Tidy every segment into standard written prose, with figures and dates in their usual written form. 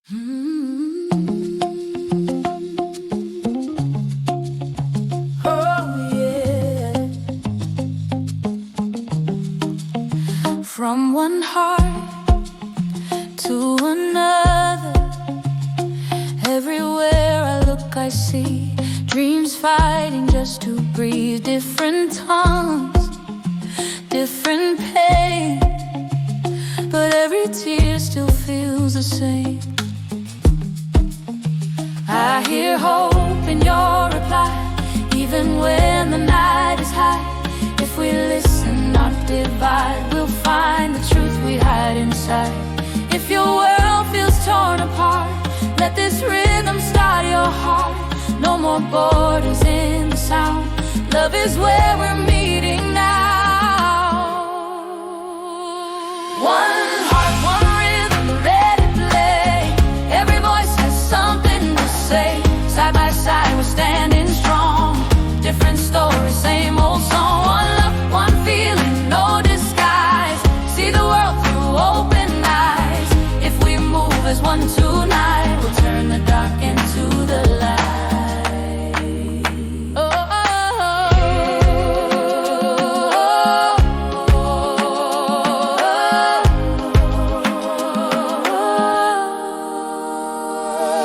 From one heart to another, everywhere I look I see dreams fighting just to breathe. Different tongues, different pain, but every tear still feels the same. I hear hope in your reply, even when the night is high. If we listen, not divide, we'll find the truth we hide inside. If your world feels torn apart, let this rhythm start your heart. No more borders in the sound. Love is where we're meeting now. One heart, one rhythm, let it play. Every voice has something to say. Side by side we're standing strong. Different stories, same old song. One love, one feeling, no disguise. See the world through open eyes. If we move as one tonight, we'll turn the dark into the light.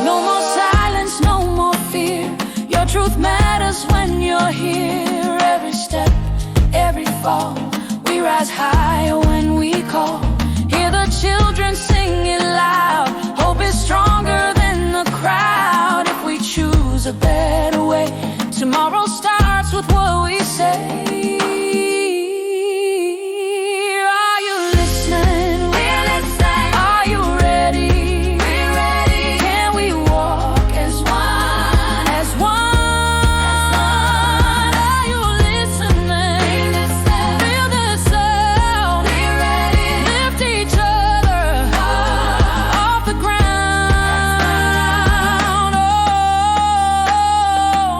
No more silence, no more fear. Your truth matters when you're here. Every step, every fall, we rise higher when we call. Hear the children sing it loud. Hope is stronger than the crowd. If we choose a better way, tomorrow starts with what we say. Are you listening? We're listening. Are you ready? We're ready. Can we walk as one? As one. Are you listening? We're listening. Feel the sound. We're ready. Lift each other off the ground.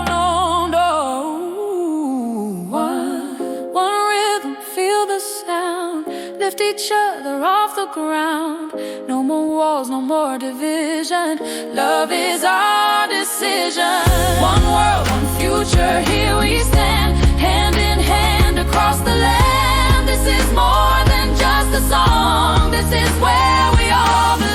Oh, no, no. One rhythm, feel the sound. Lift each other off the ground. No more walls, no more division. Love is our decision. One world, one future, here we stand, hand in hand across the land. This is more than just a song. This is where we all belong.